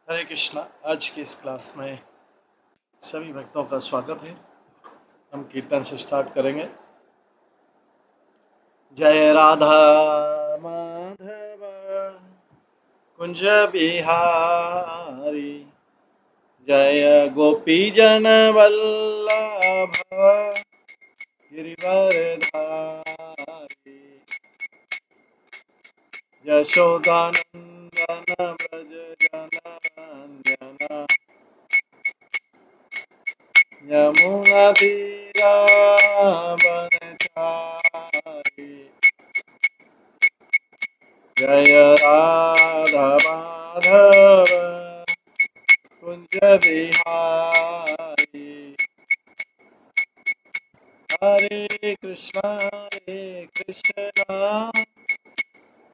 हरे कृष्णा। आज की इस क्लास में सभी भक्तों का स्वागत है। हम कीर्तन से स्टार्ट करेंगे। जय राधा माधव कुंज बिहारी, जय गोपी जन वल्लभ गिरिवरधारी, यशोदानंदन व्रज जनरंजन, यमुना वनचारी, जय राधा माधव कुंज बिहारी। हरे कृष्णा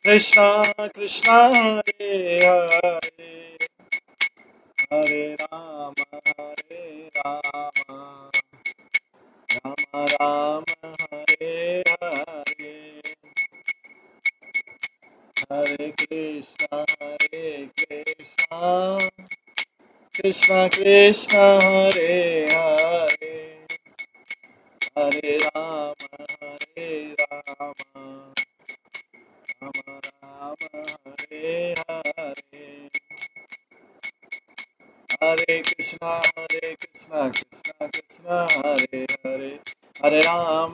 कृष्णा कृष्णा हरे हरे, हरे राम राम राम हरे हरे, हरे कृष्णा कृष्णा कृष्णा हरे हरे, हरे राम राम राम हरे हरे, हरे कृष्णा कृष्णा कृष्णा हरे हरे, हरे राम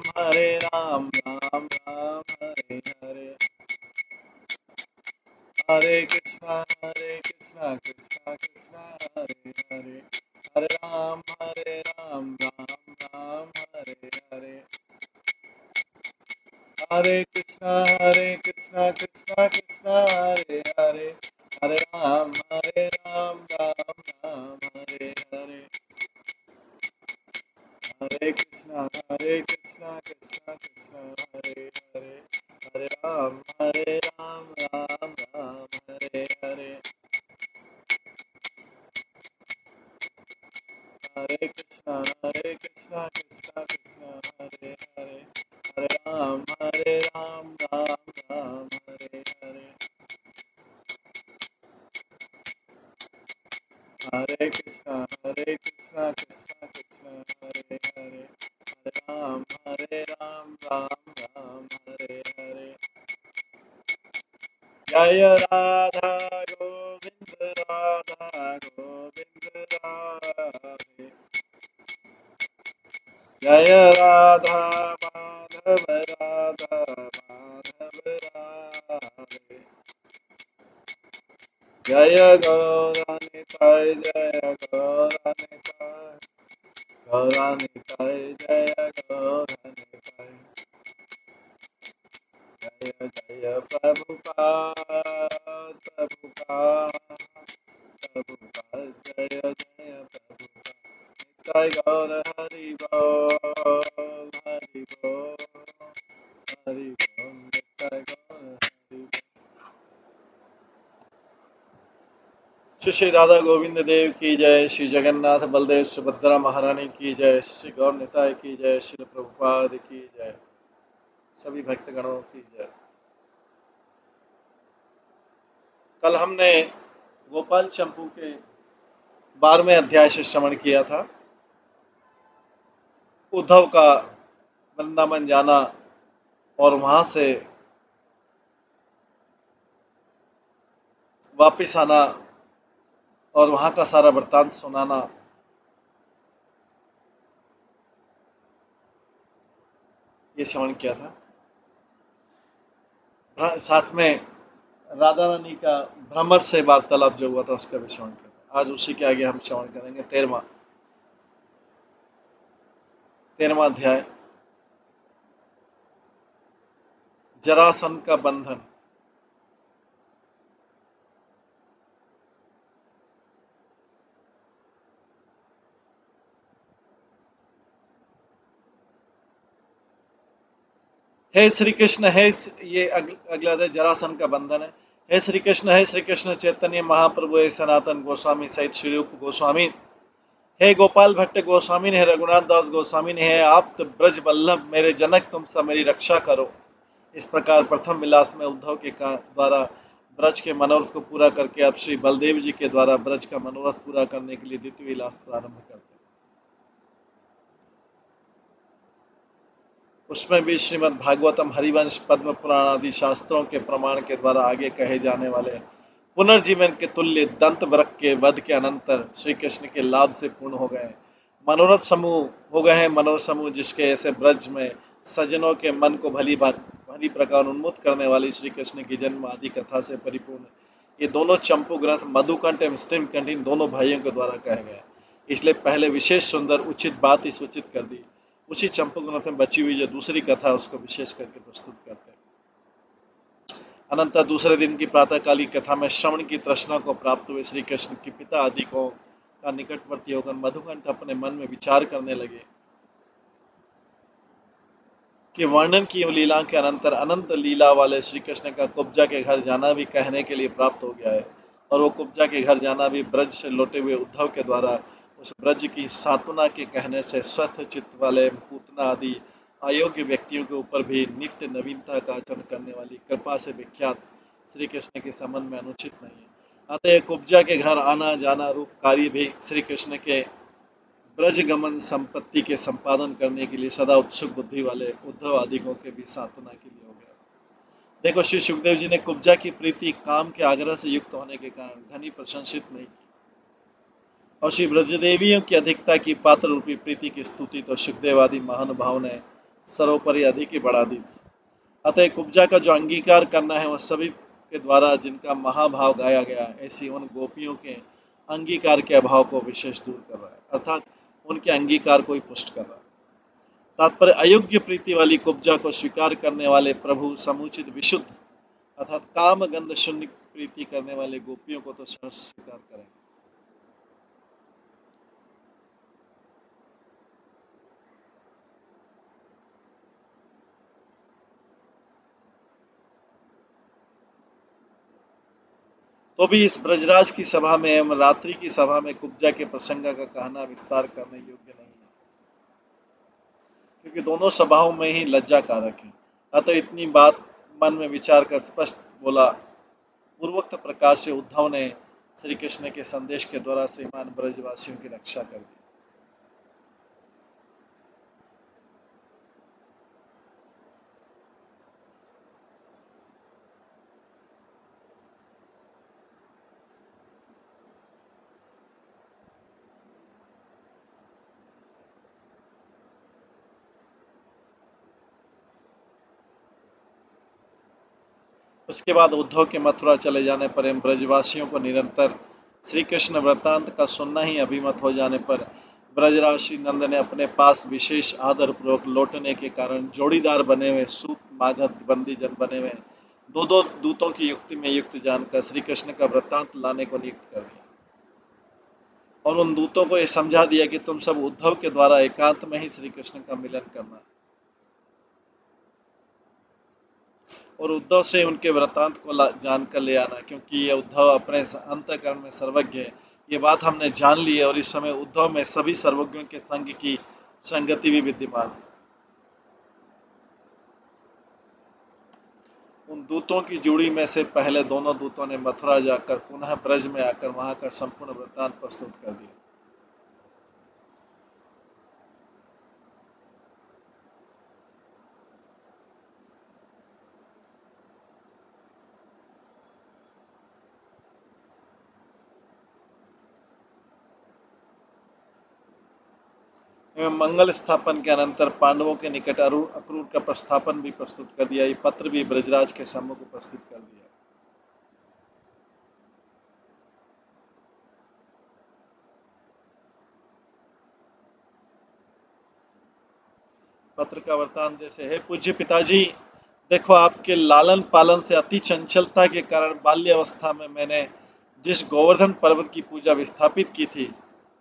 राम राम हरे हरे, हरे कृष्णा कृष्णा कृष्णा हरे हरे, हरे राम राम राम हरे हरे, हरे कृष्णा कृष्णा कृष्णा हरे हरे, हरे राम राम राम हरे हरे, हरे कृष्णा कृष्णा कृष्णा हरे हरे, हरे राम राम राम हरे हरे, हरे कृष्णा कृष्णा कृष्णा हरे हरे, हरे राम राम हरे हरे, हरे कृष्णा कृष्णा कृष्णा हरे हरे, हरे राम राम हरे हरे, जय राधा गोविंद राधे, जय राधा माधव राधे, जय गौरानिताय गौरानिताय जय गौरानिताय, जय जय प्रभुपाद जय जय प्रभुपाद, निताय गौर हरि बोल हरि बोल हरि बोल, निताय गौर हरि बोल। श्री राधा गोविंद देव की जय, श्री जगन्नाथ बलदेव सुभद्रा महारानी की जय, श्री गौर निताय की जय, श्री प्रभुपाद की जय, सभी भक्तगणों की जय। कल हमने गोपाल चंपू के 12वें अध्याय से श्रवण किया था। उद्धव का वृंदावन जाना और वहां से वापिस आना और वहां का सारा वृत्तांत सुनाना, ये श्रवण किया था। साथ में राधा रानी का भ्रमर से वार्तालाप जो हुआ था उसका भी श्रवण किया। आज उसी के आगे हम श्रवण करेंगे 13वां अध्याय, जरासंध का बंधन। हे श्री कृष्ण, ये अगला अध्याय जरासंध का बंधन है। हे श्री कृष्ण चैतन्य महाप्रभु, हे सनातन गोस्वामी सहित श्री रूप गोस्वामी, हे गोपाल भट्ट गोस्वामी, हे रघुनाथ दास गोस्वामी, हे आप ब्रज वल्लभ मेरे जनक, तुम सब मेरी रक्षा करो। इस प्रकार प्रथम विलास में उद्धव के द्वारा ब्रज के मनोरथ को पूरा करके अब श्री बलदेव जी के द्वारा ब्रज का मनोरथ पूरा करने के लिए द्वितीय विलास प्रारंभ करते हैं। उसमें भी श्रीमद् भागवतम, हरिवंश, पद्म पुराण आदि शास्त्रों के प्रमाण के द्वारा आगे कहे जाने वाले पुनर्जीवन के तुल्य दंत वृक्ष के वध के अनंतर श्री कृष्ण के लाभ से पूर्ण हो गए मनोरथ समूह हो गए हैं। मनोरथ समूह जिसके ऐसे ब्रज में सज्जनों के मन को भली प्रकार उन्मुक्त करने वाली श्री कृष्ण की जन्म आदि कथा से परिपूर्ण ये दोनों चंपू ग्रंथ मधुकंठ एवं स्तिमकंठ इन दोनों भाइयों के द्वारा कहे गए। इसलिए पहले विशेष सुंदर उचित बात ही सूचित कर दी, उसी चंपू ग्रंथ में बची हुई जो दूसरी कथा उसको विशेष करके प्रस्तुत करते हैं। अनंतर दूसरे दिन की प्रातःकाली कथा में श्रवण की तृष्णा को प्राप्त हुए श्री कृष्ण के पिता आदि को का निकटवर्ती होकर मधुकंठ अपने मन में विचार करने लगे कि वर्णन की लीला के अनंतर अनंत लीला वाले श्री कृष्ण का कुब्जा के घर जाना भी कहने के लिए प्राप्त हो गया है, और वो कुब्जा के घर जाना भी ब्रज से लौटे हुए उद्धव के द्वारा उस ब्रज की सांत्वना के कहने से स्वस्थ चित्त वाले पूतना आदि अयोग्य व्यक्तियों के ऊपर भी नित्य नवीनता का आचरण करने वाली कृपा से विख्यात श्री कृष्ण के संबंध में अनुचित नहीं है। अतः कुब्जा के घर आना जाना रूप कार्य भी श्री कृष्ण के ब्रजगमन संपत्ति के संपादन करने के लिए सदा उत्सुक बुद्धि वाले उद्धव आदिकों के भी साधना के लिए हो गया। देखो, श्री सुखदेव जी ने कुब्जा की प्रीति काम के आग्रह से युक्त होने के कारण घनी प्रशंसित नहीं की, और श्री ब्रजदेवियों की अधिकता की पात्र रूपी प्रीति की स्तुति तो सुखदेव आदि महानुभाव ने सर्वोपरि अधिक ही बढ़ा दी थी। अतः कुब्जा का जो अंगीकार करना है वह सभी के द्वारा जिनका महाभाव गाया गया, ऐसी उन गोपियों के अंगीकार के अभाव को विशेष दूर कर रहा है, अर्थात उनके अंगीकार को ही पुष्ट कर रहा है। तात्पर्य अयोग्य प्रीति वाली कुब्जा को स्वीकार करने वाले प्रभु समुचित विशुद्ध अर्थात काम गंध शून्य प्रीति करने वाले गोपियों को तो सहर्ष स्वीकार करेंगे। तो भी इस ब्रजराज की सभा में एवं रात्रि की सभा में कुब्जा के प्रसंग का कहना विस्तार करने योग्य नहीं है, क्योंकि दोनों सभाओं में ही लज्जा कारक है। अतः इतनी बात मन में विचार कर स्पष्ट बोला। पूर्वोक्त प्रकार से उद्धव ने श्री कृष्ण के संदेश के द्वारा श्रीमान ब्रजवासियों की रक्षा कर दी। उसके बाद उद्धव के मथुरा चले जाने पर एवं ब्रजवासियों को निरंतर श्री कृष्ण वृत्तांत का सुनना ही अभिमत हो जाने पर ब्रजराशि नंद ने अपने पास विशेष आदर पूर्वक लौटने के कारण जोड़ीदार बने हुए सूत मागध बंदी जन बने हुए दो दो दूतों की युक्ति में युक्त जानकर श्री कृष्ण का वृत्तांत लाने को नियुक्त कर दिया, और उन दूतों को यह समझा दिया कि तुम सब उद्धव के द्वारा एकांत में ही श्री कृष्ण का मिलन करना और उद्धव से उनके वृत्तांत को जानकर ले आना, क्योंकि ये उद्धव अपने अंतःकरण में सर्वज्ञ है। ये बात हमने जान ली है, और इस समय उद्धव में सभी सर्वज्ञों के संग की संगति भी विद्यमान है। उन दूतों की जोड़ी में से पहले दोनों दूतों ने मथुरा जाकर पुनः ब्रज में आकर वहां का संपूर्ण वृत्तांत प्रस्तुत कर दिया। एवं मंगल स्थापन के अनंतर पांडवों के निकट अक्रूर का प्रस्थापन भी प्रस्तुत कर दिया। ये पत्र भी ब्रजराज के सम्मुख उपस्थित कर दिया। पत्र का वृत्तांत जैसे है, पूज्य पिताजी, देखो, आपके लालन पालन से अति चंचलता के कारण बाल्यावस्था में मैंने जिस गोवर्धन पर्वत की पूजा विस्थापित की थी,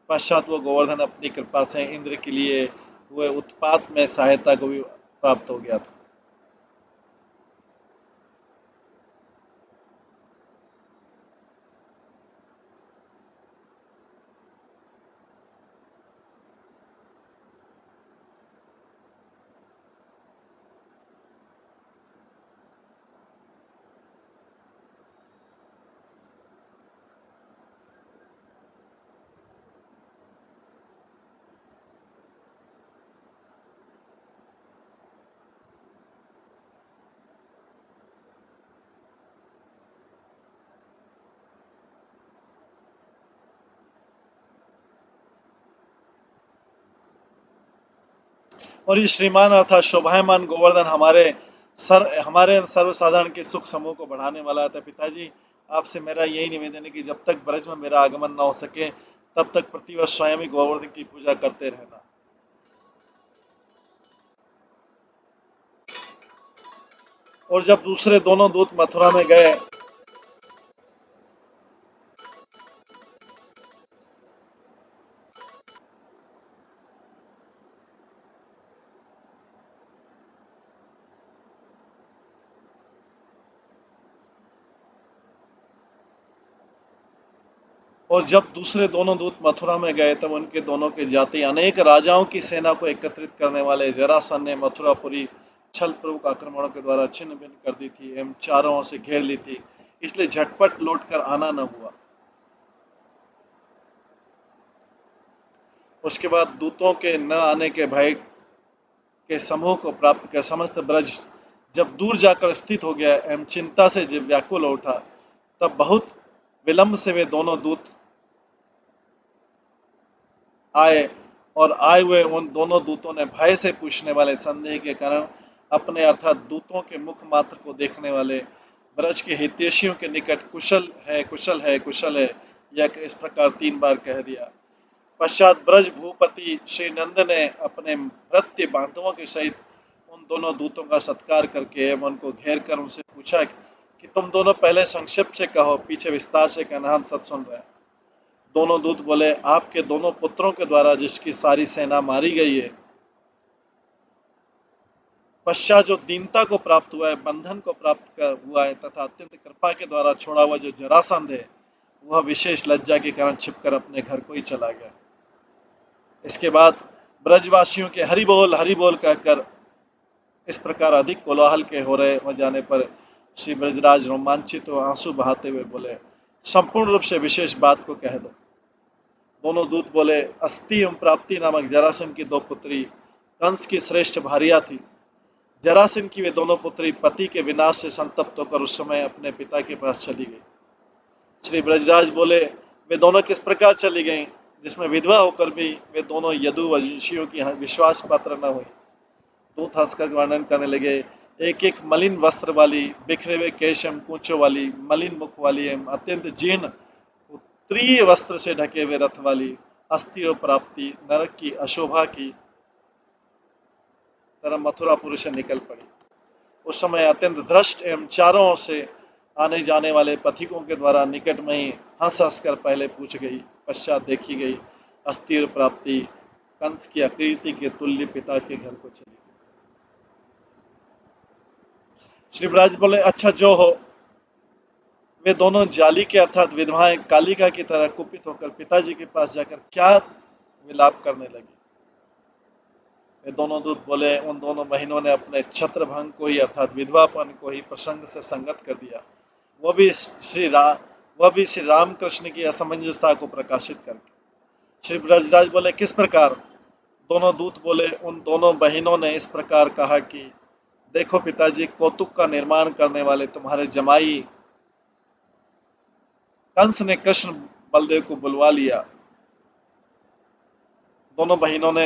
पश्चात वो गोवर्धन अपनी कृपा से इंद्र के लिए हुए उत्पात में सहायता को भी प्राप्त हो गया था। और ये श्रीमान अर्थात शोभायमान गोवर्धन हमारे सर्वसाधारण के सुख समूह को बढ़ाने वाला था। पिताजी, आपसे मेरा यही निवेदन है कि जब तक ब्रज में मेरा आगमन न हो सके तब तक प्रतिवर्ष स्वयं ही गोवर्धन की पूजा करते रहना। और जब दूसरे दोनों दूत मथुरा में गए और जब दूसरे दोनों दूत मथुरा में गए तब उनके दोनों के जाति अनेक राजाओं की सेना को एकत्रित करने वाले जरासन ने मथुरापुरी छल प्रमुख आक्रमणों के द्वारा छिन्न भिन्न कर दी थी एवं चारों ओर से घेर ली थी, इसलिए झटपट लौट कर आना न हुआ। उसके बाद दूतों के न आने के भय के समूह को प्राप्त कर समस्त ब्रज जब दूर जाकर स्थित हो गया एवं चिंता से जब व्याकुल हो उठा, तब बहुत विलंब से वे दोनों दूत आए और आए हुए उन दोनों दूतों ने भय से पूछने वाले संदेह के कारण अपने अर्थात दूतों के मुख मात्र को देखने वाले ब्रज के हितैषियों के निकट कुशल है कुशल है कुशल है यह इस प्रकार 3 बार कह दिया। पश्चात ब्रज भूपति श्री नंद ने अपने भृत्य बांधवों के सहित उन दोनों दूतों का सत्कार करके एवं उनको घेर कर उनसे पूछा कि तुम दोनों पहले संक्षिप्त से कहो, पीछे विस्तार से कहना, हम सब सुन रहे हैं। दोनों दूत बोले, आपके दोनों पुत्रों के द्वारा जिसकी सारी सेना मारी गई है, पश्चात जो दीनता को प्राप्त हुआ है, बंधन को प्राप्त कर हुआ है तथा अत्यंत कृपा के द्वारा छोड़ा हुआ जो जरासंध है, वह विशेष लज्जा के कारण छिपकर अपने घर को ही चला गया। इसके बाद ब्रजवासियों के हरि बोल कहकर इस प्रकार अधिक कोलाहल के हो जाने पर श्री ब्रजराज रोमांचित व आंसू बहाते हुए बोले, संपूर्ण रूप से विशेष बात को कह दो। दोनों दूत बोले, अस्ति एवं प्राप्ति नामक जरासंध की 2 पुत्री कंस की श्रेष्ठ भार्या थी। जरासंध की वे दोनों पुत्री पति के विनाश से संतप्त होकर उस समय अपने पिता के पास चली गई। श्री ब्रजराज बोले, वे दोनों किस प्रकार चली गईं, जिसमें विधवा होकर भी वे दोनों यदुवंशियों की विश्वास पात्र न हुई। दूत हंसकर वर्णन करने लगे, एक एक मलिन वस्त्र वाली, बिखरे हुए केश एवं कूचों वाली, मलिन मुख वाली एवं अत्यंत जीर्ण उत्तरीय वस्त्र से ढके हुए रथ वाली, अस्थि और प्राप्ति नरक की अशोभा की तरह मथुरापुर से निकल पड़ी। उस समय अत्यंत धृष्ट एवं चारों ओर से आने जाने वाले पथिकों के द्वारा निकट में ही हंस हंस कर पहले पूछ गई, पश्चात देखी गई अस्थिर प्राप्ति कंस की आकृति के तुल्य पिता के घर को चली। श्री ब्रज बोले, अच्छा जो हो। वे दोनों जाली के अर्थात विधवाएं कालिका की तरह कुपित होकर पिताजी के पास जाकर क्या विलाप करने लगी। वे दोनों दूत बोले, उन दोनों बहनों ने अपने छत्रभंग को ही अर्थात विधवापन को ही प्रसंग से संगत कर दिया, वह भी श्री रामकृष्ण की असमंजसता को प्रकाशित करके। श्री ब्रजराज बोले, किस प्रकार। दोनों दूत बोले, उन दोनों बहनों ने इस प्रकार कहा कि देखो पिताजी, कौतुक का निर्माण करने वाले तुम्हारे जमाई कंस ने कृष्ण बलदेव को बुलवा लिया। दोनों बहनों ने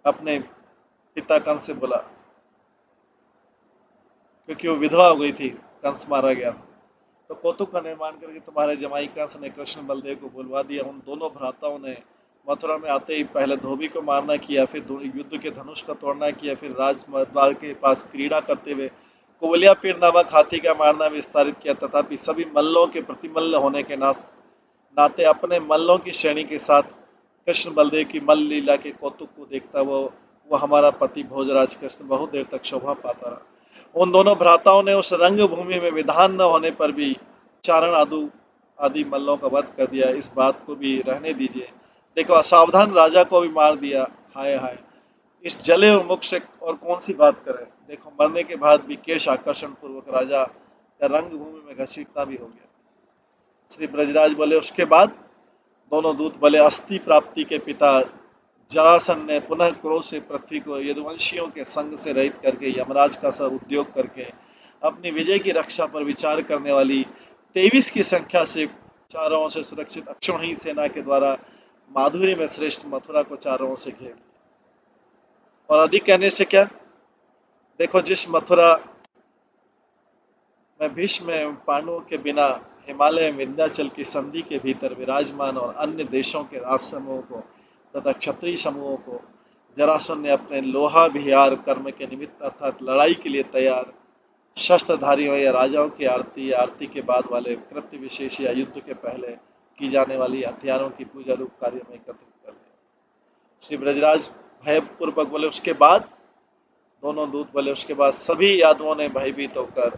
अपने पिता कंस से बोला, क्योंकि वो विधवा हो गई थी, कंस मारा गया, तो कौतुक का निर्माण करके तुम्हारे जमाई कंस ने कृष्ण बलदेव को बुलवा दिया। उन दोनों भ्राताओं ने मथुरा में आते ही पहले धोबी को मारना किया, फिर युद्ध के धनुष का तोड़ना किया, फिर राजद्वार के पास क्रीड़ा करते हुए कुवलिया पीड़ नामक हाथी का मारना विस्तारित किया। तथापि सभी मल्लों के प्रतिमल्ल होने के नाते अपने मल्लों की श्रेणी के साथ कृष्ण बलदेव की मल्ल लीला के कौतुक को देखता वो हमारा पति भोजराज कृष्ण बहुत देर तक शोभा पाता रहा। उन दोनों भ्राताओं ने उस रंग भूमि में विधान न होने पर भी चारण आदि मल्लों का वध कर दिया। इस बात को भी रहने दीजिए, देखो असावधान राजा को भी मार दिया। हाय हाय, इस जले हुए मुख से और कौन सी बात करें। देखो मरने के बाद भी केश आकर्षण पूर्वक राजा का रंग भूमि में घसीटना भी हो गया। श्री ब्रजराज बोले, उसके बाद। दोनों दूत बोले, अस्थि प्राप्ति के पिता जरासन ने पुनः क्रोध से पृथ्वी को यदुवंशियों के संग से रहित करके यमराज का सब उद्योग करके अपनी विजय की रक्षा पर विचार करने वाली 23 की संख्या से चारों ओर से सुरक्षित अक्षौहिणी सेना के द्वारा माधुरी में श्रेष्ठ मथुरा को चारों ओर से घेर लिया। और अधिक कहने से क्या, देखो जिस मथुरा में भीष्म एवं पांडवों के बिना हिमालय विंध्याचल की संधि के भीतर विराजमान और अन्य देशों के राज समूहों को तथा क्षत्रिय समूहों को जरासंध ने अपने लोहाभिहार कर्म के निमित्त अर्थात लड़ाई के लिए तैयार शस्त्रधारियों या राजाओं की आरती या आरती के बाद वाले कृत्य विशेष या युद्ध के पहले की जाने वाली हथियारों की पूजा रूप कार्य में एकत्रित कर दिया। श्री ब्रजराज भयपूर्वक बोले उसके बाद, दोनों दूत बोले उसके बाद सभी यादवों ने भयभीत होकर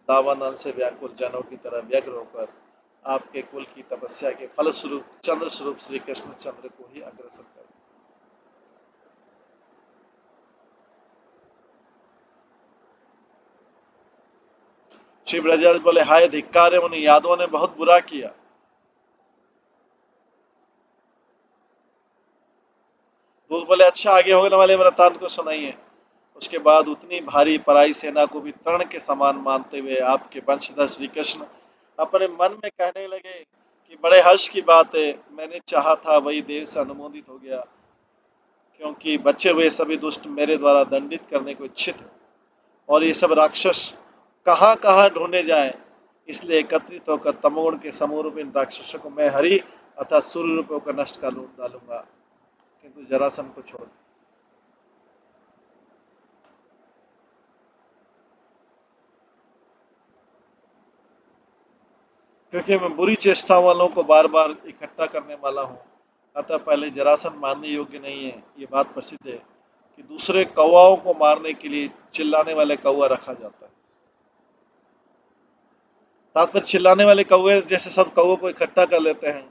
दावानल से व्याकुल जनों की तरह व्यग्र होकर आपके कुल की तपस्या के फलस्वरूप चंद्र स्वरूप श्री कृष्ण चंद्र को ही अग्रसर कर। श्री ब्रजराज बोले हाय धिक्कार है, उन यादवों ने बहुत बुरा किया। दूत बोले अच्छा आगे होने वाले वृतांत को सुनाइए। उसके बाद उतनी भारी पराई सेना को भी तृण के समान मानते हुए आपके वंशधर श्री कृष्ण अपने मन में कहने लगे कि बड़े हर्ष की बात है, मैंने चाहा था वही देव से अनुमोदित हो गया, क्योंकि बचे हुए सभी दुष्ट मेरे द्वारा दंडित करने को इच्छित है और ये सब राक्षस कहाँ कहाँ ढूंढे जाएं, इसलिए एकत्रित होकर तमोगुण के समूह रूप इन राक्षसों को मैं हरि अर्थात सूर्य रूप होकर नष्ट कर डालूंगा, किंतु जरासंध को छोड़। क्योंकि मैं बुरी चेष्टा वालों को बार बार इकट्ठा करने वाला हूँ, अतः पहले जरासंध मारने योग्य नहीं है। ये बात प्रसिद्ध है कि दूसरे कौवाओं को मारने के लिए चिल्लाने वाले कौवा रखा जाता है। तात्पर्य चिल्लाने वाले कौवे जैसे सब कौवों को इकट्ठा कर लेते हैं,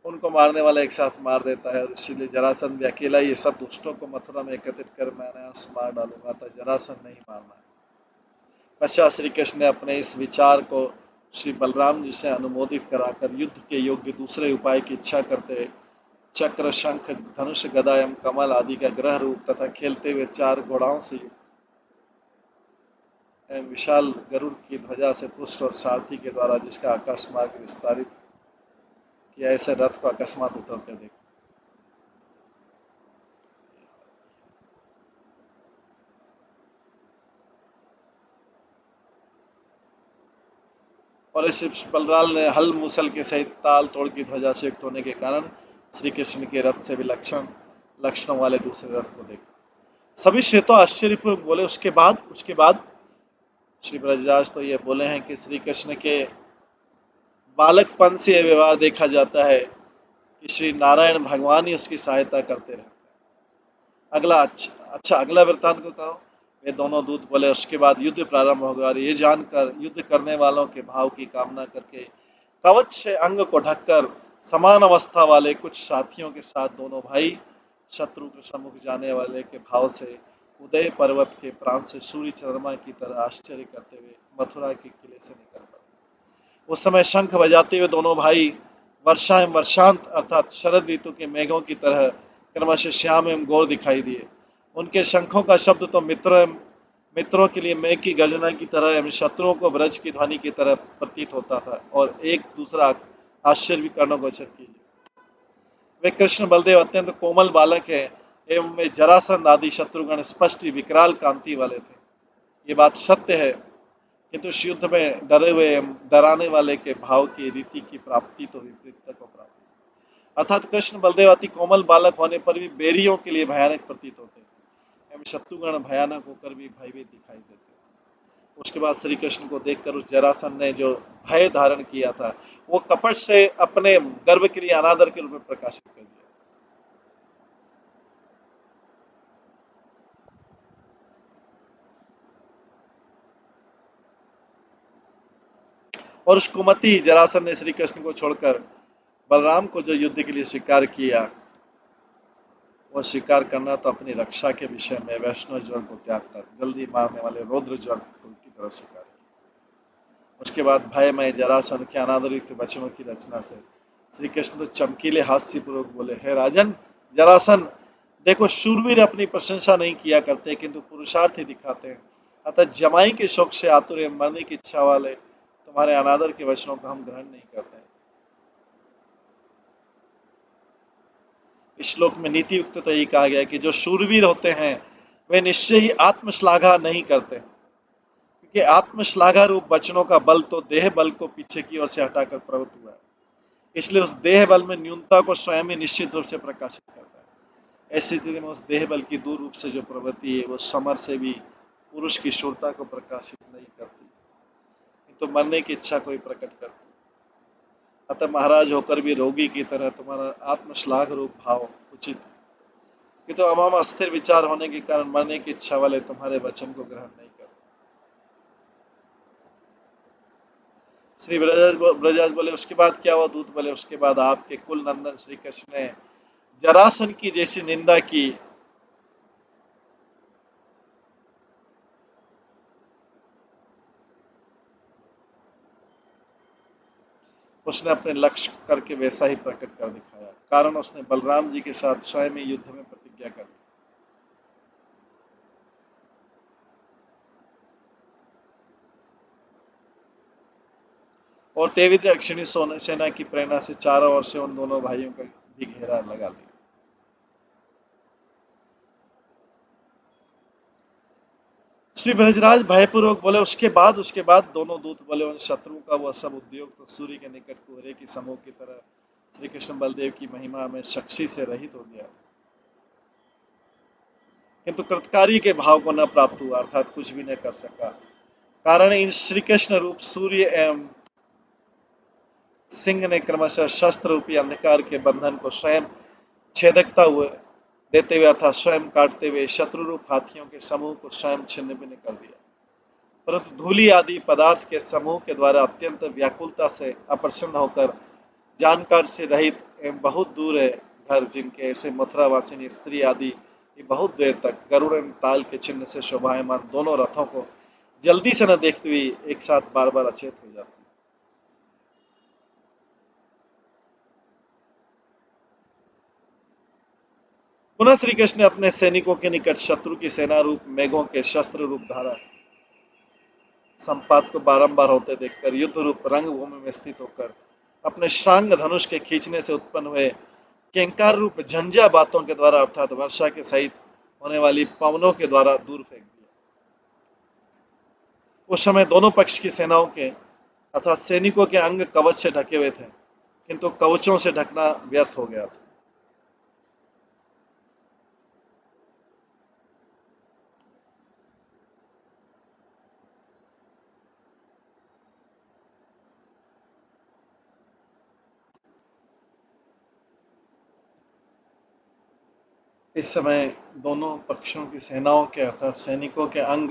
उनको मारने वाला एक साथ मार देता है, और इसीलिए जरासंध भी अकेला ये सब दुष्टों को मथुरा में एकत्रित कर मैं अनायास मार डालूंगा, तो जरासंध नहीं मारना है। पश्चात श्री कृष्ण ने अपने इस विचार को श्री बलराम जी से अनुमोदित कराकर युद्ध के योग्य दूसरे उपाय की इच्छा करते चक्र शंख धनुष गदा एवं कमल आदि का ग्रह रूप तथा खेलते हुए 4 घोड़ाओं से युक्त एवं विशाल गरुड़ की ध्वजा से पुष्ट और सारथी के द्वारा जिसका आकाश मार्ग विस्तारित किया, ऐसे रथ को अकस्मात उतरते देखा। और इस बलराल ने हल मूसल के सहित ताल तोड़ की ध्वजा से युक्त होने के कारण श्री कृष्ण के रथ से विलक्षण लक्षणों वाले दूसरे रथ को देखा। सभी श्वेतो आश्चर्यपूर्वक बोले उसके बाद श्री ब्रजराज तो ये बोले हैं कि श्री कृष्ण के बालकपन से यह व्यवहार देखा जाता है कि श्री नारायण भगवान ही उसकी सहायता करते रहते हैं। अगला वृत्तांत को कहो। वे दोनों दूत बोले उसके बाद युद्ध प्रारंभ होगा, और ये जानकर युद्ध करने वालों के भाव की कामना करके कवच से अंग को ढककर समान अवस्था वाले कुछ साथियों के साथ दोनों भाई शत्रु के सम्मुख जाने वाले के भाव से उदय पर्वत के प्रांत से सूर्य चंद्रमा की तरह आश्चर्य करते हुए मथुरा के किले से निकल पड़े। उस समय शंख बजाते हुए दोनों भाई वर्षा एवं वर्षांत अर्थात शरद ऋतु के मेघों की तरह क्रमशः श्याम एवं गौर दिखाई दिए। उनके शंखों का शब्द तो मित्रों के लिए मेघ की गर्जना की तरह एवं शत्रुओं को ब्रज की ध्वनि की तरह प्रतीत होता था, और एक दूसरा आश्चर्य भी करना गोचर कीजिए। वे कृष्ण बलदेव अत्यंत कोमल बालक है एवं वे जरासंध आदि शत्रुगण स्पष्ट विकराल कांति वाले थे। ये बात सत्य है, किंतु इस युद्ध में डरे हुए एवं डराने वाले के भाव की रीति की प्राप्ति तो विपरीतता को प्राप्ति, अर्थात कृष्ण बलदेव अति कोमल बालक होने पर भी बेरियों के लिए भयानक प्रतीत होते थे एवं शत्रुगण भयानक होकर भी भयभीत दिखाई देते थे। उसके बाद श्री कृष्ण को देखकर उस जरासंध ने जो भय धारण किया था वो कपट से अपने गर्व के लिए अनादर के रूप में प्रकाशित कर दिया। और उस कुमति जरासंध ने श्री कृष्ण को छोड़कर बलराम को जो युद्ध के लिए स्वीकार किया, वह स्वीकार करना तो अपनी रक्षा के विषय में वैष्णव ज्वर को त्याग कर जल्दी मारने वाले रौद्र ज्वर की तरह स्वीकार किया। उसके बाद भय में जरासंध के अनादरित वचनों की रचना से श्री कृष्ण तो चमकीले हास्य पूर्वक बोले, हे राजन जरासंध, देखो शूरवीर अपनी प्रशंसा नहीं किया करते किंतु पुरुषार्थ ही दिखाते हैं, अतः जमाई के शोक से आतुर एवं मरने की इच्छा वाले तुम्हारे अनादर के वचनों को हम ग्रहण नहीं करते। इस श्लोक में नीति युक्त तो यही कहा गया है कि जो शूरवीर होते हैं वे निश्चय ही आत्मश्लाघा नहीं करते, क्योंकि आत्मश्लाघा रूप वचनों का बल तो देह बल को पीछे की ओर से हटाकर प्रवृत्त हुआ है। इसलिए उस देह बल में न्यूनता को स्वयं ही निश्चित रूप से प्रकाशित करता है। ऐसी स्थिति में उस देह बल की दूर रूप से जो प्रवृत्ति है वो समर से भी पुरुष की शूरता को प्रकाशित नहीं करती, तो मरने की इच्छा को ही प्रकट करती। अतः महाराज होकर भी रोगी की तरह तुम्हारा आत्मश्लाघ रूप भाव उचित है, कि तो अमाम अस्थिर विचार होने के कारण मरने की इच्छा वाले तुम्हारे वचन को ग्रहण नहीं करते। श्री ब्रजराज बोले उसके बाद क्या हुआ? दूत बोले उसके बाद आपके कुल नंदन श्री कृष्ण ने जरासन की जैसी निंदा की। उसने अपने लक्ष्य करके वैसा ही प्रकट कर दिखाया, कारण उसने बलराम जी के साथ स्वयं ही युद्ध में प्रतिज्ञा कर ली। और तेवी दक्षिणी सेना की प्रेरणा से चारों ओर से उन दोनों भाइयों का भी घेरा लगा दिया। श्री ब्रजराज भयपूर्वक बोले उसके बाद दोनों दूत बोले उन शत्रु का वह सब उद्योग तो सूर्य के निकट कोहरे की समूह की तरह श्री कृष्ण बलदेव की महिमा में शक्ति से रहित हो गया, किंतु कृतकारी के भाव को न प्राप्त हुआ, अर्थात कुछ भी न कर सका। कारण इन श्री कृष्ण रूप सूर्य एवं सिंह ने क्रमशः शस्त्र रूपी अंधकार के बंधन को स्वयं छेदकता हुए देते हुए अर्थात स्वयं काटते हुए शत्रु रूप हाथियों के समूह को स्वयं छिन्न भिन्न कर दिया, परंतु धूलि आदि पदार्थ के समूह के द्वारा अत्यंत व्याकुलता से अप्रसन्न होकर जानकार से रहित एवं बहुत दूर है घर जिनके ऐसे मथुरावासिनी स्त्री आदि बहुत देर तक गरुड़ एवं ताल के चिन्ह से शोभायमान दोनों रथों को जल्दी से न देखते हुए एक साथ बार बार अचेत हो जाते। पुनः श्री कृष्ण ने अपने सैनिकों के निकट शत्रु की सेना रूप मेघों के शस्त्र रूप धारा संपात को बारंबार होते देखकर युद्ध रूप रंगभूमि में स्थित होकर अपने श्रांग धनुष के खींचने से उत्पन्न हुए केंकार रूप झंझा बातों के द्वारा अर्थात वर्षा के सहित होने वाली पवनों के द्वारा दूर फेंक दिया। उस समय दोनों पक्ष की सेनाओं के अर्थात सैनिकों के अंग कवच से ढके हुए थे, किंतु कवचों से ढकना व्यर्थ हो गया था। इस समय दोनों पक्षों की सेनाओं के अर्थात सैनिकों के अंग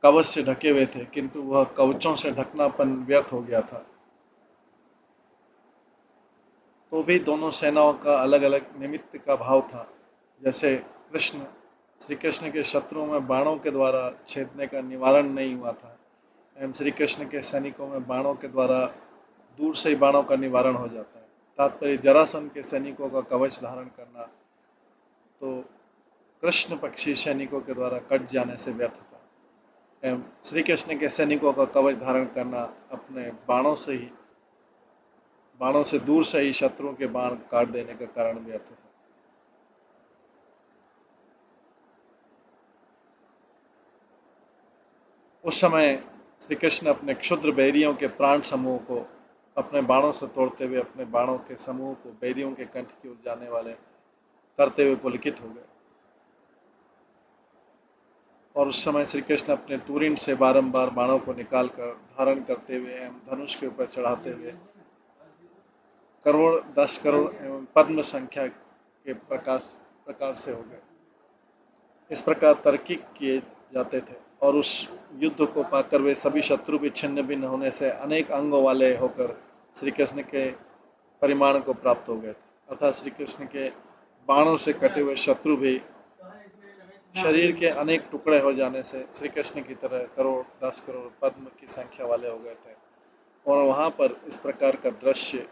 कवच से ढके हुए थे, किंतु वह कवचों से ढकनापन व्यर्थ हो गया था। तो भी दोनों सेनाओं का अलग अलग निमित्त का भाव था। जैसे श्री कृष्ण के शत्रुओं में बाणों के द्वारा छेदने का निवारण नहीं हुआ था एवं श्री कृष्ण के सैनिकों में बाणों के द्वारा दूर से ही बाणों का निवारण हो जाता है। तात्पर्य जरासंध के सैनिकों का कवच धारण करना तो कृष्ण पक्षी सैनिकों के द्वारा कट जाने से व्यर्थ था एवं श्री कृष्ण के सैनिकों का कवच धारण करना अपने बाणों से दूर से ही शत्रुओं के बाण काट देने का कारण व्यर्थ था। उस समय श्री कृष्ण अपने क्षुद्र बैरियों के प्राण समूह को अपने बाणों से तोड़ते हुए अपने बाणों के समूह को बैरियों के कंठ की ओर जाने वाले करते हुए पुलकित हो गए। और उस समय श्री कृष्ण अपने तूरीन से बारंबार बाणों को निकालकर धारण करते हुए एवं धनुष के ऊपर चढ़ाते हुए करोड़ 10 करोड़ एवं पद्म संख्या के प्रकार से हो गए। इस प्रकार तर्किक किए जाते थे और उस युद्ध को पाकर वे सभी शत्रु भी छिन्न भिन्न होने से अनेक अंगों वाले होकर श्री कृष्ण के परिमाण को प्राप्त हो गए थे, अर्थात श्री कृष्ण के बाणों से कटे हुए शत्रु भी शरीर के अनेक टुकड़े हो जाने से श्री कृष्ण की तरह करोड़ 10 करोड़ पद्म की संख्या वाले हो गए थे। और वहां पर इस प्रकार का दृश्य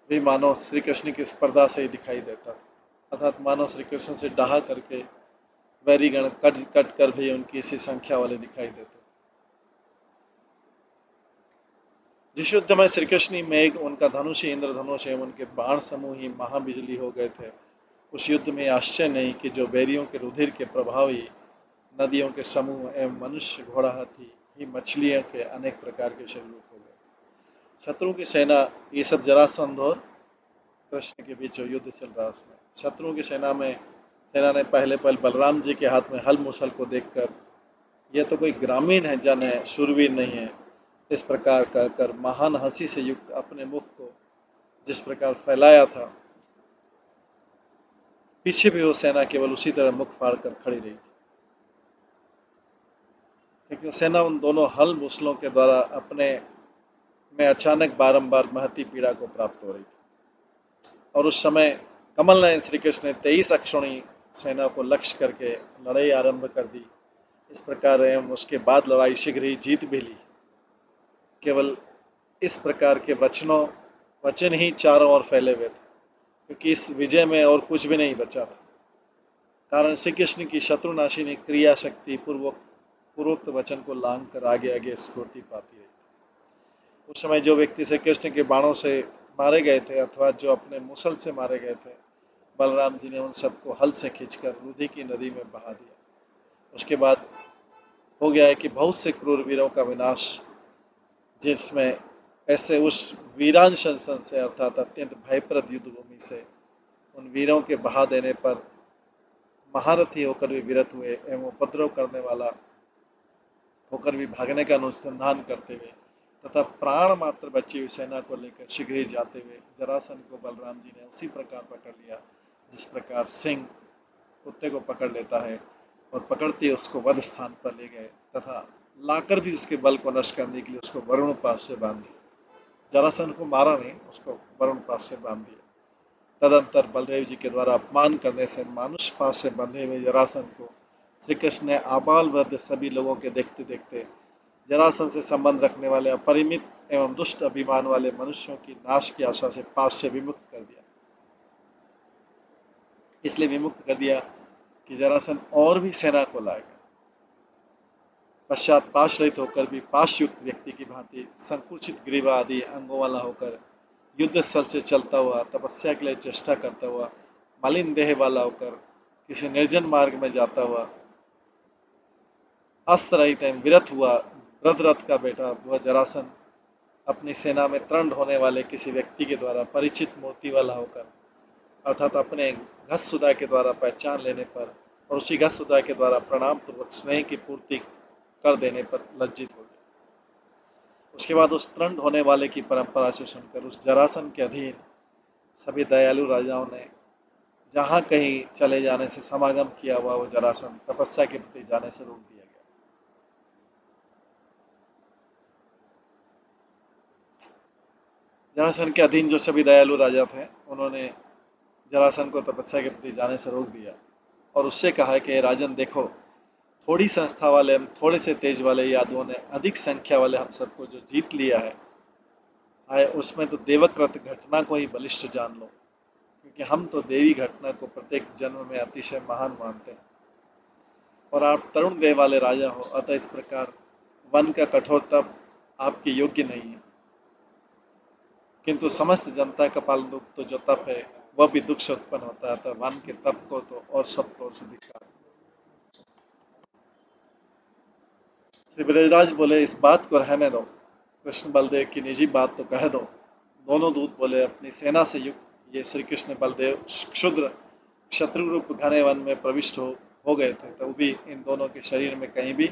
भी मानो श्री कृष्ण की स्पर्धा से ही दिखाई देता था, अर्थात मानो श्री कृष्ण से डाहा करके वैरीगण कट कर भी उनकी इसी संख्या वाले दिखाई देते। जिस युद्ध में श्री कृष्ण ही मेघ, उनका धनुष ही इंद्रधनुष एवं उनके बाण समूह ही महाबिजली हो गए थे, उस युद्ध में आश्चर्य नहीं कि जो बैरियों के रुधिर के प्रभाव ही नदियों के समूह एवं मनुष्य, घोड़ा, हाथी ही मछलियों के अनेक प्रकार के शरीर हो गए। शत्रु की सेना, ये सब जरासंध और कृष्ण के बीच जो युद्ध चल रहा है उसमें शत्रु की सेना ने पहले पहल बलराम जी के हाथ में हल मुसल को देखकर, यह तो कोई ग्रामीण है, जन है, शूरवीर नहीं है, इस प्रकार कहकर महान हंसी से युक्त अपने मुख को जिस प्रकार फैलाया था, पीछे भी वो सेना केवल उसी तरह मुख फाड़ कर खड़ी रही थी, क्योंकि सेना उन दोनों हल मुसलों के द्वारा अपने में अचानक बारंबार महती पीड़ा को प्राप्त हो रही थी। और उस समय कमल नयन श्री कृष्ण ने 23 अक्षौणी सेना को लक्ष्य करके लड़ाई आरंभ कर दी। इस प्रकार एवं उसके बाद लड़ाई शीघ्र ही जीत भी ली। केवल इस प्रकार के वचन ही चारों ओर फैले हुए थे, क्योंकि इस विजय में और कुछ भी नहीं बचा था। कारण श्री कृष्ण की शत्रुनाशिनी क्रिया शक्ति पूर्वोक्त वचन को लांग कर आगे आगे स्फूर्ति पाती रही। उस समय जो व्यक्ति श्री कृष्ण के बाणों से मारे गए थे अथवा जो अपने मुसल से मारे गए थे, बलराम जी ने उन सबको हल से खींचकर रुधि की नदी में बहा दिया। उसके बाद हो गया है कि बहुत से क्रूर वीरों का विनाश, जिसमें ऐसे उस वीरांश से अर्थात अत्यंत भयप्रद युद्ध भूमि से उन वीरों के बहा देने पर महारथी होकर भी विरत हुए एवं उपद्रव करने वाला होकर भी भागने का अनुसंधान करते हुए तथा प्राण मात्र बची हुई सेना को लेकर शीघ्र ही जाते हुए जरासंध को बलराम जी ने उसी प्रकार पकड़ लिया जिस प्रकार सिंह कुत्ते को पकड़ लेता है, और पकड़ते उसको वध स्थान पर ले गए तथा लाकर भी उसके बल को नष्ट करने के लिए उसको वरुण पास से बांध दिया। जरासंध को मारा नहीं, उसको वरुण पास से बांध दिया। तदंतर बलदेव जी के द्वारा अपमान करने से मानुष पास से बंधे हुए जरासंध को श्री कृष्ण ने आबाल वृद्ध सभी लोगों के देखते देखते जरासंध से संबंध रखने वाले अपरिमित एवं दुष्ट अभिमान वाले मनुष्यों की नाश की आशा से पास से विमुक्त कर दिया। इसलिए विमुक्त कर दिया कि जरासंध और भी सेना को लाएगा। पश्चात पाश रहित होकर भी पाश युक्त व्यक्ति की भांति संकुचित ग्रीवा आदि अंगों वाला होकर युद्ध स्थल से चलता हुआ, तपस्या के लिए चेष्टा करता हुआ, मलिन देह वाला होकर किसी निर्जन मार्ग में जाता हुआ, अस्त्र रहित एवं विरत हुआ वृद्धरथ का बेटा वह जरासंध अपनी सेना में तृण होने वाले किसी व्यक्ति के द्वारा परिचित मूर्ति वाला होकर, अर्थात अपने घस सुधा के द्वारा पहचान लेने पर और उसी घस सुधा के द्वारा प्रणाम पूर्वक स्नेह की पूर्ति कर देने पर लज्जित हो गया। उसके बाद उस तृण होने वाले की परंपरा से सुनकर उस जरासंध के अधीन सभी दयालु राजाओं ने जहाँ कहीं चले जाने से समागम किया हुआ वो जरासंध तपस्या के प्रति जाने से रोक दिया गया। जरासंध के अधीन जो सभी दयालु राजा थे उन्होंने जरासंध को तपस्या के प्रति जाने से रोक दिया और उससे कहा कि राजन देखो, थोड़ी संस्था वाले हम थोड़े से तेज वाले यादवों ने अधिक संख्या वाले हम सबको जो जीत लिया है उसमें तो देवकृत घटना को ही बलिष्ठ जान लो, क्योंकि हम तो देवी घटना को प्रत्येक जन्म में अतिशय महान मानते हैं और आप तरुण देह वाले राजा हो, अतः इस प्रकार वन का कठोर तप आपके योग्य नहीं है। किंतु समस्त जनता का पालन रूप तो जो तप है वह भी दुख से उत्पन्न होता है, अतः वन के तप को तो और सब तौर से धिक्कार। श्री ब्रजराज बोले, इस बात को रहने दो, कृष्ण बलदेव की निजी बात तो कह दो। दोनों दूत बोले, अपनी सेना से युक्त ये श्री कृष्ण बलदेव क्षुद्र शत्रु रूप घने वन में प्रविष्ट हो गए थे, तो भी इन दोनों के शरीर में कहीं भी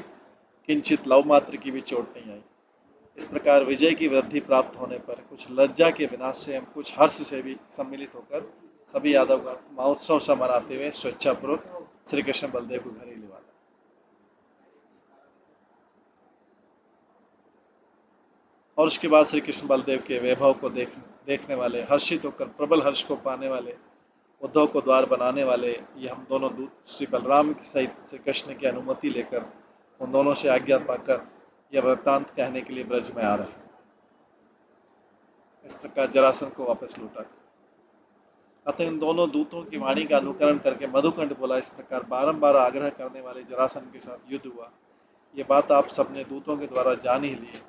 किंचित लव मात्र की भी चोट नहीं आई। इस प्रकार विजय की वृद्धि प्राप्त होने पर कुछ लज्जा के विनाश से एवं कुछ हर्ष से भी सम्मिलित होकर सभी यादव का महोत्सव सा मनाते हुए स्वेच्छापूर्वक श्री कृष्ण बलदेव को घर ही लिवा। और उसके बाद श्री कृष्ण बलदेव के वैभव को देखने वाले, हर्षित होकर प्रबल हर्ष को पाने वाले, उद्धव को द्वार बनाने वाले ये हम दोनों दूत श्री बलराम के सहित श्री कृष्ण की अनुमति लेकर उन दोनों से आज्ञा पाकर यह वृत्तांत कहने के लिए ब्रज में आ रहे हैं। इस प्रकार जरासंध को वापस लौटा। अतः इन दोनों दूतों की वाणी का अनुकरण करके मधुकंठ बोला, इस प्रकार बारंबार आग्रह करने वाले जरासंध के साथ युद्ध हुआ। ये बात आप सबने दूतों के द्वारा जान ही ली।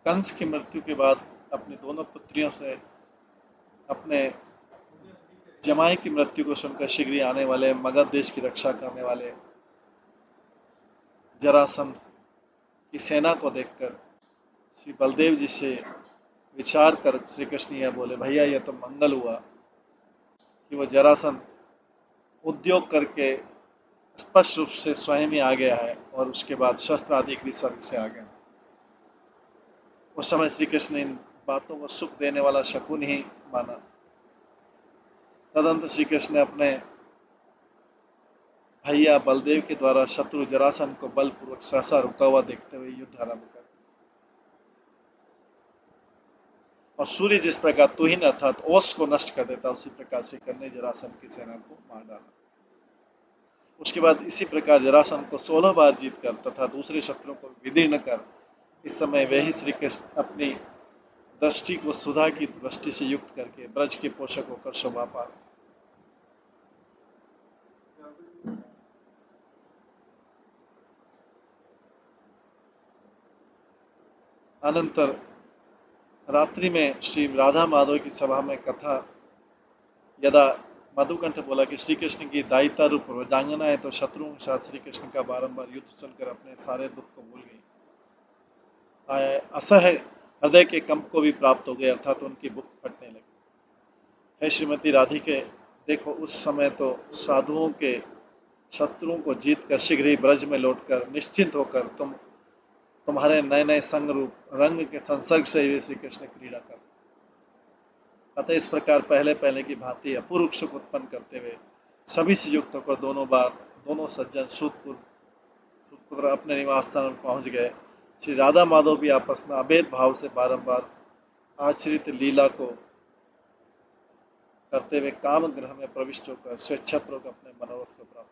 कंस की मृत्यु के बाद अपनी दोनों पुत्रियों से अपने जमाई की मृत्यु को सुनकर शीघ्र ही आने वाले मगध देश की रक्षा करने वाले जरासंध की सेना को देखकर श्री बलदेव जी से विचार कर श्री कृष्ण यह बोले, भैया यह तो मंगल हुआ कि वो जरासंध उद्योग करके स्पष्ट रूप से स्वयं ही आ गया है और उसके बाद शस्त्र आदि भी स्वर्ग से आ गया। उस समय श्री कृष्ण ने इन बातों को सुख देने वाला शकुन ही माना। तदंतर श्री कृष्ण ने अपने भैया बलदेव के द्वारा शत्रु जरासंध को बलपूर्वक सहसा रुका हुआ देखते हुए युद्ध आरंभ कर, और सूर्य जिस प्रकार तुहिन अर्थात ओस को नष्ट कर देता उसी प्रकार से करने जरासंध की सेना को मार डाला। उसके बाद इसी प्रकार जरासंध को 16 बार जीतकर तथा दूसरे शत्रुओं को विदीर्ण कर इस समय वे ही श्री कृष्ण अपनी दृष्टि को सुधा की दृष्टि से युक्त करके ब्रज के पोषक होकर शोभा पा। अनंतर रात्रि में श्री राधा माधव की सभा में कथा यदा मधुकंठ बोला कि श्री कृष्ण की दायिता रूप वजांगना है तो शत्रुओं के साथ श्री कृष्ण का बारंबार युद्ध सुनकर अपने सारे दुख को भूल गई, असह्य हृदय के कंप को भी प्राप्त हो गए अर्थात उनकी बुक फटने लगी। है श्रीमती राधिके, देखो उस समय तो साधुओं के शत्रुओं को जीत कर शीघ्र ही ब्रज में लौटकर निश्चिंत होकर तुम्हारे नए नए संग रूप रंग के संसर्ग से ही श्री कृष्ण क्रीड़ा कर, अतः इस प्रकार पहले पहले की भांति अपूर्व सुख उत्पन्न करते हुए सभी से युक्त होकर दोनों सज्जन सूतपुत्र अपने निवास स्थान में पहुंच गए। श्री राधा माधव भी आपस में अभेद भाव से बारंबार आश्रित लीला को करते हुए काम ग्रह में प्रविष्ट होकर स्वेच्छापूर्वक अपने मनोरथ को प्राप्त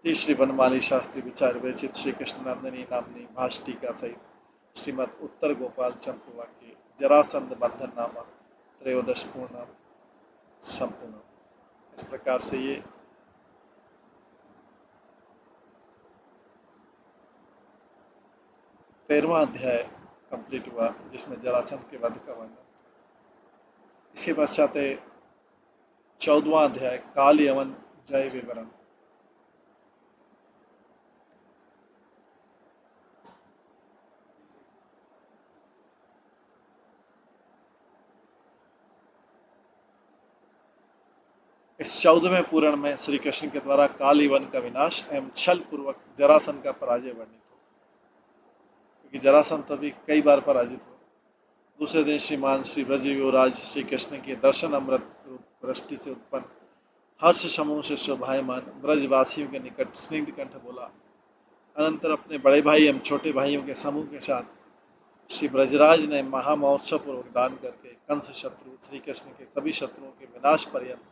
हो। श्री वनमाली शास्त्री विचार विरचित श्री कृष्ण नंदिनी नामनी भाष टीका सहित श्रीमद उत्तर गोपाल चंपू वाक्य जरासंध बंधन नामक त्रयोदश पूर्ण संपूर्ण। इस प्रकार से ये 13वां अध्याय कंप्लीट हुआ जिसमें जरासंध के वध का वर्णन। इसके पश्चात 14वां अध्याय काल यवन जय विवरण। इस 14वें पुराण में श्री कृष्ण के द्वारा काल यवन का विनाश एवं छल पूर्वक जरासंध का पराजय वर्णित हो, क्योंकि जरासंध तो भी कई बार पराजित हो। दूसरे दिन श्रीमान श्री ब्रज युवराज श्री कृष्ण के दर्शन अमृत रूप वृष्टि से उत्पन्न हर्ष समूह से शोभायमान ब्रजवासियों के निकट स्निग्ध कंठ बोला। अनंतर अपने बड़े भाई एवं छोटे भाइयों के समूह के साथ श्री ब्रजराज ने महामहोत्सव पूर्वक दान करके कंस शत्रु श्री कृष्ण के सभी शत्रुओं के विनाश पर्यंत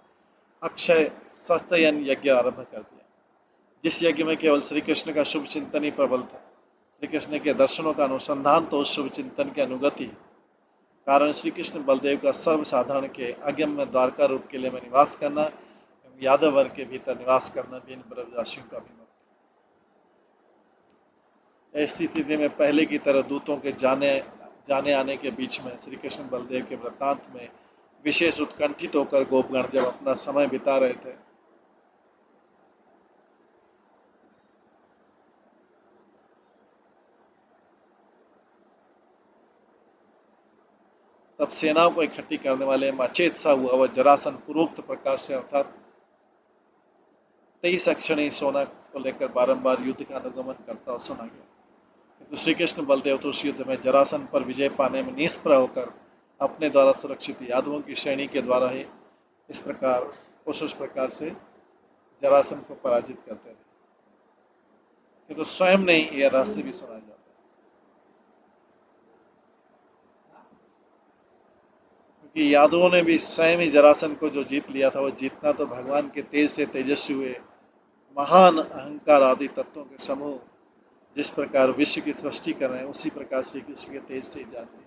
अक्षय सस्तयन यज्ञ आरंभ कर दिया, जिस यज्ञ में केवल श्री कृष्ण का शुभ चिंतन ही प्रबल था। श्री कृष्ण के दर्शनों का अनुसंधान तो उस शुभ चिंतन की अनुगति कारण श्री कृष्ण बलदेव का सर्वसाधारण के अगम्य द्वारका रूप किले में निवास करना एवं यादव वर्ग के भीतर निवास करना भी इन ब्रजवासियों का अभिमत। ऐसी स्थिति में पहले की तरह दूतों के जाने आने के बीच में श्री कृष्ण बलदेव के वृत्तांत में विशेष उत्कंठित होकर गोपगण जब अपना समय बिता रहे थे, तब सेनाओं को इकट्ठी करने वाले अचेत सा हुआ वह जरासंध पूर्वोक्त प्रकार से अर्थात 23 अक्षणी सोना को लेकर बारंबार युद्ध का अनुगमन करता सुना गया। तो श्री कृष्ण बलदेव तो उस युद्ध में जरासंध पर विजय पाने में निष्प्रह होकर अपने द्वारा सुरक्षित यादवों की श्रेणी के द्वारा ही उस प्रकार से जरासंध को पराजित करते थे, किंतु स्वयं नहीं यह रहस्य भी सुना जाता है, क्योंकि यादवों ने भी स्वयं ही जरासंध को जो जीत लिया था वह जीतना तो भगवान के तेज से तेजस्वी हुए महान अहंकार आदि तत्वों के समूह जिस प्रकार विश्व की सृष्टि कर रहे हैं उसी प्रकार श्री कृष्ण के तेज से जान ली।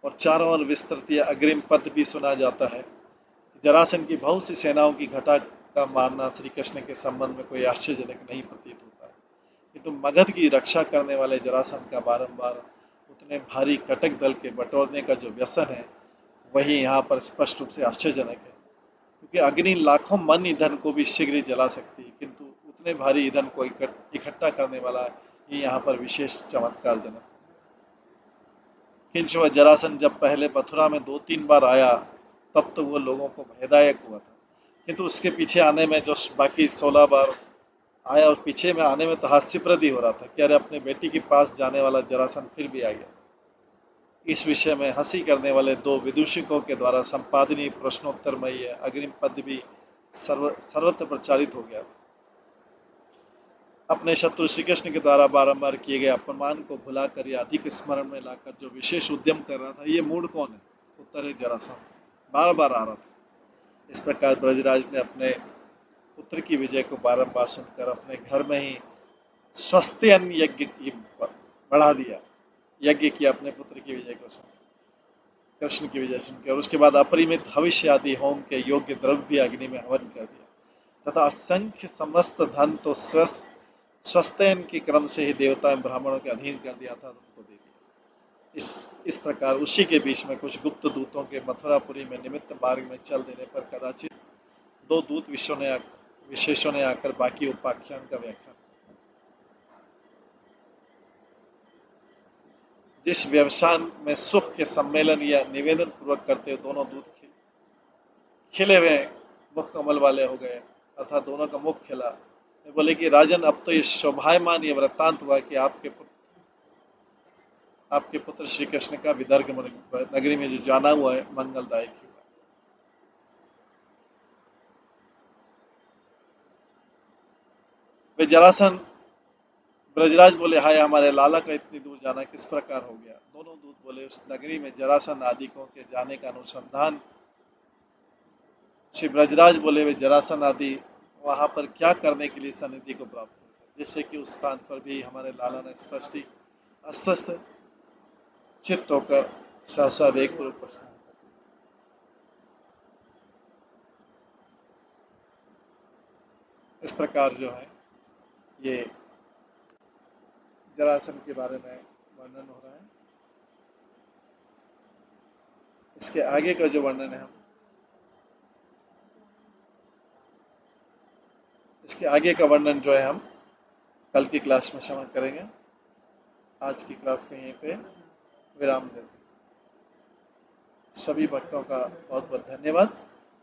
और चारों ओर विस्तृत अग्रिम पद भी सुना जाता है जरासन की बहुत सी सेनाओं की घटा का मारना श्री कृष्ण के संबंध में कोई आश्चर्यजनक नहीं प्रतीत होता है, किंतु मगध की रक्षा करने वाले जरासन का बारंबार उतने भारी कटक दल के बटोरने का जो व्यसन है, वही यहाँ पर स्पष्ट रूप से आश्चर्यजनक है। क्योंकि अग्नि लाखों मन ईंधन को भी शीघ्र ही जला सकती है, किंतु उतने भारी ईंधन को इकट्ठा करने वाला ये यहाँ पर विशेष चमत्कारजनक है। किंच वह जरासन जब पहले मथुरा में 2-3 बार आया, तब तो वो लोगों को भयदायक हुआ था, किंतु उसके पीछे आने में जो बाकी 16 बार आया, और पीछे में आने में तो हास्यप्रद ही हो रहा था कि अरे अपने बेटी के पास जाने वाला जरासन फिर भी आ गया। इस विषय में हंसी करने वाले दो विदूषकों के द्वारा संपादनीय प्रश्नोत्तरमयी अग्रिम पद भी सर्वत्र प्रचारित हो गया। अपने शत्रु श्री कृष्ण के द्वारा बारंबार किए गए अपमान को भुलाकर या अधिक स्मरण में लाकर जो विशेष उद्यम कर रहा था, ये मूड कौन है? उत्तर है जरासंध। बार बार आ रहा था। इस प्रकार ब्रजराज ने अपने पुत्र की विजय को बारंबार सुनकर अपने घर में ही स्वस्त्यन यज्ञ बढ़ा दिया। यज्ञ किया अपने पुत्र की विजय को सुन, कृष्ण की विजय सुनकर, और उसके बाद अपरिमित भविष्य आदि होम के योग्य द्रव्य भी अग्नि में हवन कर दिया, तथा असंख्य समस्त धन तो स्वस्तयन के क्रम से ही देवता एवं ब्राह्मणों के अधीन कर दिया था, उनको दे दिया। इस प्रकार उसी के बीच में कुछ गुप्त दूतों के मथुरापुरी में निमित्त मार्ग में चल देने पर कदाचित दो दूत विशेषों ने आकर बाकी उपाख्यान का व्याख्यान। जिस व्यवसाय में सुख के सम्मेलन या निवेदन पूर्वक करते हुए दोनों दूत खिले हुए मुख कमल वाले हो गए, अर्थात दोनों का मुख खिला। बोले कि राजन, अब तो ये शोभायमान ये वृत्तांत हुआ कि आपके पुत्र श्री कृष्ण का विदर्भ नगरी में जो जाना हुआ है मंगलदायक ही हुआ। वे जरासन ब्रजराज बोले, हाय हमारे लाला का इतनी दूर जाना किस प्रकार हो गया? दोनों दूत बोले, उस नगरी में जरासन आदिकों के जाने का अनुसंधान। श्री ब्रजराज बोले, वे जरासन आदि वहां पर क्या करने के लिए सनिधि को प्राप्त हुए, जिससे कि उस स्थान पर भी हमारे लाला ने स्पष्ट ही अस्वस्थ चित्त होकर सहसा वेग पूर्वक प्रस्थान। इस प्रकार जो है ये जरासन के बारे में वर्णन हो रहा है। इसके आगे का जो वर्णन है इसके आगे का वर्णन जो है हम कल की क्लास में श्रवण करेंगे। आज की क्लास को यहीं पे विराम देते हैं। सभी भक्तों का बहुत बहुत धन्यवाद।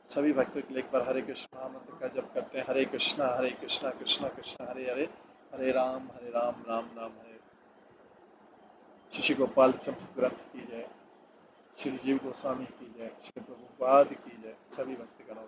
सभी भक्तों के लिए एक बार हरे कृष्ण महामंत्र का जप करते हैं। हरे कृष्णा कृष्णा कृष्णा हरे हरे, हरे राम राम राम हरे। श्री गोपाल चंद्र ग्रंथ की जय, श्री जीव गोस्वामी की जय, श्री प्रभुपाद की जय। सभी भक्तगणों